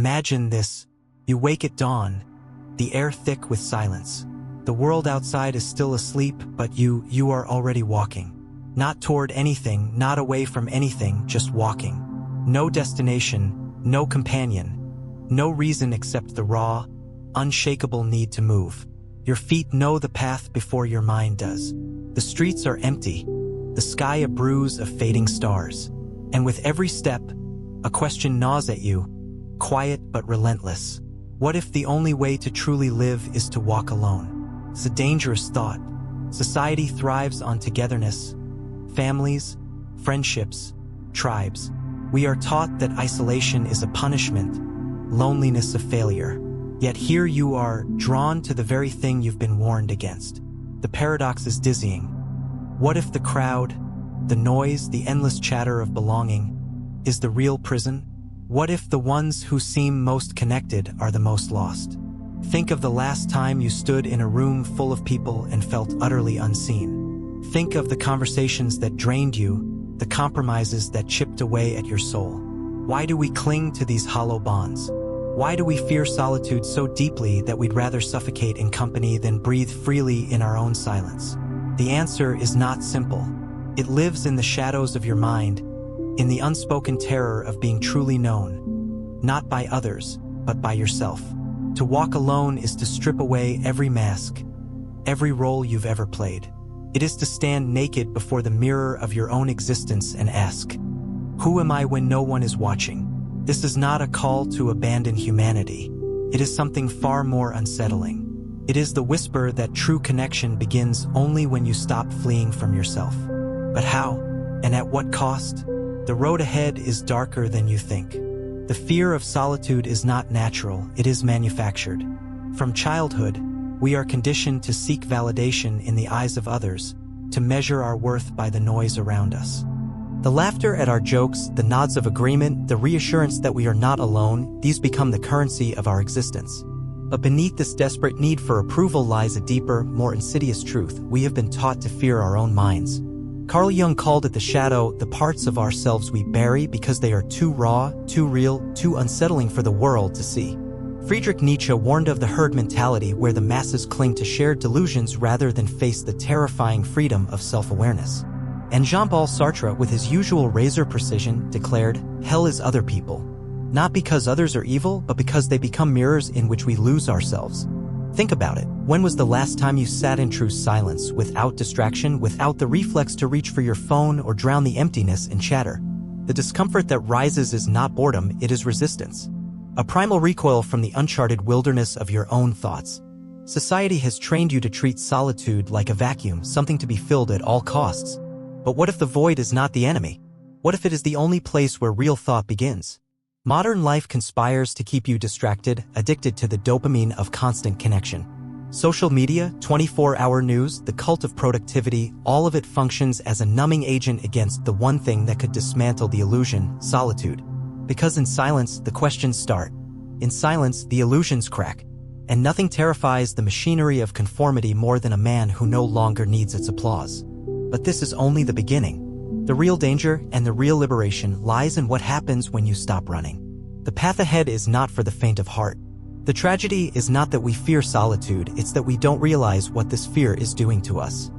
Imagine this. You wake at dawn, the air thick with silence. The world outside is still asleep, but you are already walking. Not toward anything, not away from anything, just walking. No destination, no companion, no reason except the raw, unshakable need to move. Your feet know the path before your mind does. The streets are empty, the sky a bruise of fading stars. And with every step, a question gnaws at you, quiet but relentless. What if the only way to truly live is to walk alone? It's a dangerous thought. Society thrives on togetherness. Families, friendships, tribes. We are taught that isolation is a punishment, loneliness a failure. Yet here you are, drawn to the very thing you've been warned against. The paradox is dizzying. What if the crowd, the noise, the endless chatter of belonging, is the real prison? What if the ones who seem most connected are the most lost? Think of the last time you stood in a room full of people and felt utterly unseen. Think of the conversations that drained you, the compromises that chipped away at your soul. Why do we cling to these hollow bonds? Why do we fear solitude so deeply that we'd rather suffocate in company than breathe freely in our own silence? The answer is not simple. It lives in the shadows of your mind, in the unspoken terror of being truly known, not by others, but by yourself. To walk alone is to strip away every mask, every role you've ever played. It is to stand naked before the mirror of your own existence and ask, who am I when no one is watching? This is not a call to abandon humanity. It is something far more unsettling. It is the whisper that true connection begins only when you stop fleeing from yourself. But how? And at what cost? The road ahead is darker than you think. The fear of solitude is not natural, it is manufactured. From childhood, we are conditioned to seek validation in the eyes of others, to measure our worth by the noise around us. The laughter at our jokes, the nods of agreement, the reassurance that we are not alone, these become the currency of our existence. But beneath this desperate need for approval lies a deeper, more insidious truth. We have been taught to fear our own minds. Carl Jung called it the shadow, the parts of ourselves we bury because they are too raw, too real, too unsettling for the world to see. Friedrich Nietzsche warned of the herd mentality where the masses cling to shared delusions rather than face the terrifying freedom of self-awareness. And Jean-Paul Sartre, with his usual razor precision, declared, hell is other people. Not because others are evil, but because they become mirrors in which we lose ourselves. Think about it. When was the last time you sat in true silence, without distraction, without the reflex to reach for your phone or drown the emptiness in chatter? The discomfort that rises is not boredom, it is resistance. A primal recoil from the uncharted wilderness of your own thoughts. Society has trained you to treat solitude like a vacuum, something to be filled at all costs. But what if the void is not the enemy? What if it is the only place where real thought begins? Modern life conspires to keep you distracted, addicted to the dopamine of constant connection. Social media, 24-hour news, the cult of productivity, all of it functions as a numbing agent against the one thing that could dismantle the illusion, solitude. Because in silence, the questions start. In silence, the illusions crack. And nothing terrifies the machinery of conformity more than a man who no longer needs its applause. But this is only the beginning. The real danger and the real liberation lies in what happens when you stop running. The path ahead is not for the faint of heart. The tragedy is not that we fear solitude, it's that we don't realize what this fear is doing to us.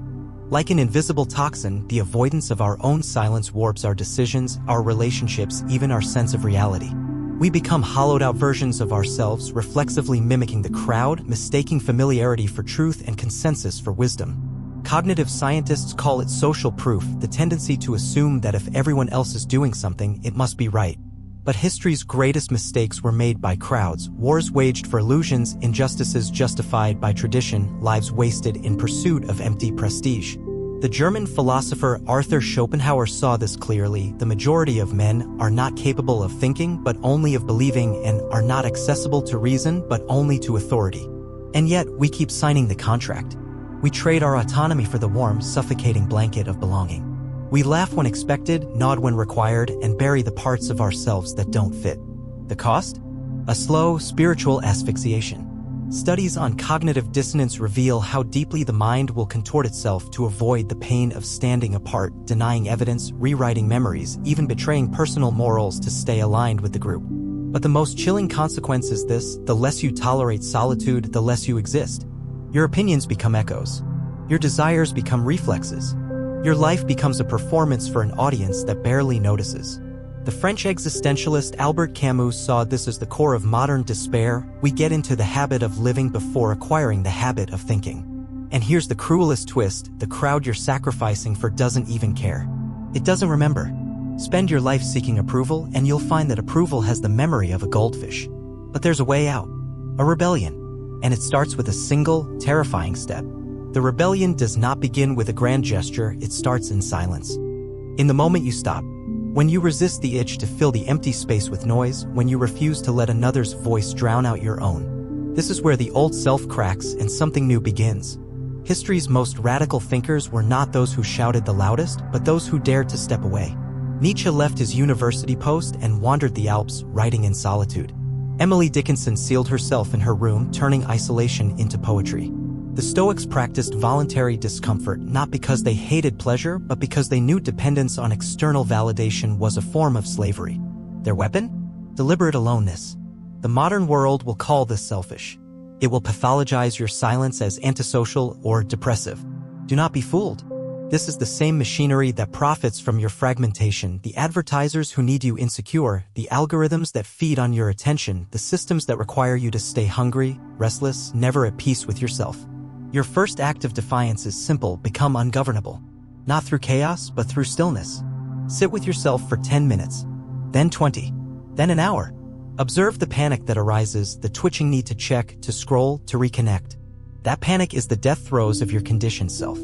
Like an invisible toxin, the avoidance of our own silence warps our decisions, our relationships, even our sense of reality. We become hollowed-out versions of ourselves, reflexively mimicking the crowd, mistaking familiarity for truth and consensus for wisdom. Cognitive scientists call it social proof, the tendency to assume that if everyone else is doing something, it must be right. But history's greatest mistakes were made by crowds, wars waged for illusions, injustices justified by tradition, lives wasted in pursuit of empty prestige. The German philosopher Arthur Schopenhauer saw this clearly. The majority of men are not capable of thinking, but only of believing, and are not accessible to reason, but only to authority. And yet, we keep signing the contract. We trade our autonomy for the warm, suffocating blanket of belonging. We laugh when expected, nod when required, and bury the parts of ourselves that don't fit. The cost? A slow, spiritual asphyxiation. Studies on cognitive dissonance reveal how deeply the mind will contort itself to avoid the pain of standing apart, denying evidence, rewriting memories, even betraying personal morals to stay aligned with the group. But the most chilling consequence is this: the less you tolerate solitude, the less you exist. Your opinions become echoes. Your desires become reflexes. Your life becomes a performance for an audience that barely notices. The French existentialist Albert Camus saw this as the core of modern despair. We get into the habit of living before acquiring the habit of thinking. And here's the cruelest twist: the crowd you're sacrificing for doesn't even care. It doesn't remember. Spend your life seeking approval, and you'll find that approval has the memory of a goldfish. But there's a way out. A rebellion. And it starts with a single, terrifying step. The rebellion does not begin with a grand gesture, it starts in silence. In the moment you stop. When you resist the itch to fill the empty space with noise, when you refuse to let another's voice drown out your own. This is where the old self cracks and something new begins. History's most radical thinkers were not those who shouted the loudest, but those who dared to step away. Nietzsche left his university post and wandered the Alps, writing in solitude. Emily Dickinson sealed herself in her room, turning isolation into poetry. The Stoics practiced voluntary discomfort not because they hated pleasure, but because they knew dependence on external validation was a form of slavery. Their weapon? Deliberate aloneness. The modern world will call this selfish. It will pathologize your silence as antisocial or depressive. Do not be fooled. This is the same machinery that profits from your fragmentation, the advertisers who need you insecure, the algorithms that feed on your attention, the systems that require you to stay hungry, restless, never at peace with yourself. Your first act of defiance is simple: become ungovernable. Not through chaos, but through stillness. Sit with yourself for 10 minutes, then 20, then an hour. Observe the panic that arises, the twitching need to check, to scroll, to reconnect. That panic is the death throes of your conditioned self.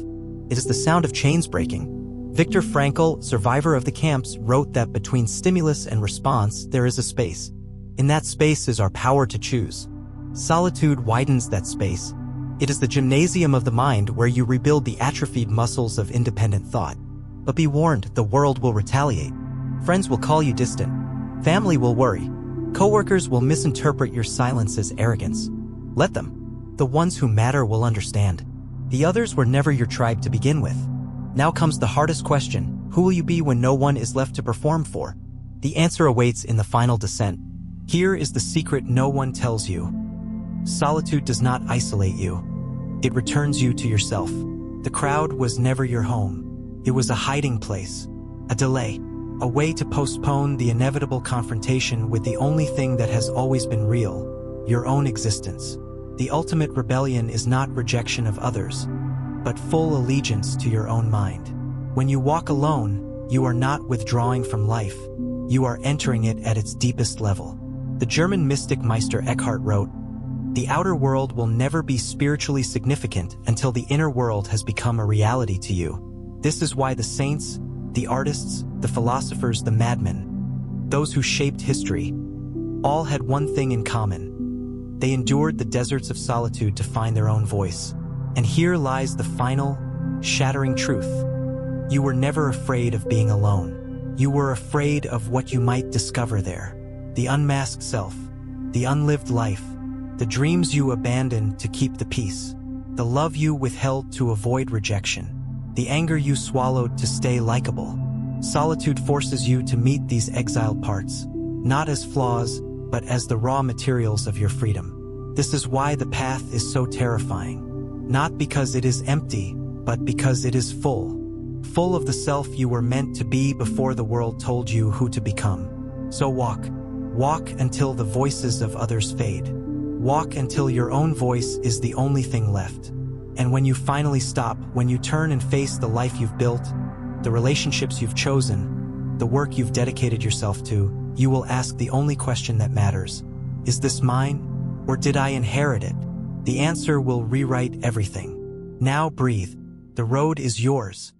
It is the sound of chains breaking. Viktor Frankl, survivor of the camps, wrote that between stimulus and response, there is a space. In that space is our power to choose. Solitude widens that space. It is the gymnasium of the mind where you rebuild the atrophied muscles of independent thought. But be warned, the world will retaliate. Friends will call you distant. Family will worry. Coworkers will misinterpret your silence as arrogance. Let them. The ones who matter will understand. The others were never your tribe to begin with. Now comes the hardest question: who will you be when no one is left to perform for? The answer awaits in the final descent. Here is the secret no one tells you. Solitude does not isolate you. It returns you to yourself. The crowd was never your home. It was a hiding place, a delay, a way to postpone the inevitable confrontation with the only thing that has always been real: your own existence. The ultimate rebellion is not rejection of others, but full allegiance to your own mind. When you walk alone, you are not withdrawing from life. You are entering it at its deepest level. The German mystic Meister Eckhart wrote, "The outer world will never be spiritually significant until the inner world has become a reality to you." This is why the saints, the artists, the philosophers, the madmen, those who shaped history, all had one thing in common. They endured the deserts of solitude to find their own voice. And here lies the final, shattering truth. You were never afraid of being alone. You were afraid of what you might discover there. The unmasked self, the unlived life, the dreams you abandoned to keep the peace, the love you withheld to avoid rejection, the anger you swallowed to stay likable. Solitude forces you to meet these exiled parts, not as flaws, but as the raw materials of your freedom. This is why the path is so terrifying. Not because it is empty, but because it is full. Full of the self you were meant to be before the world told you who to become. So walk. Walk until the voices of others fade. Walk until your own voice is the only thing left. And when you finally stop, when you turn and face the life you've built, the relationships you've chosen, the work you've dedicated yourself to, you will ask the only question that matters. Is this mine, or did I inherit it? The answer will rewrite everything. Now breathe. The road is yours.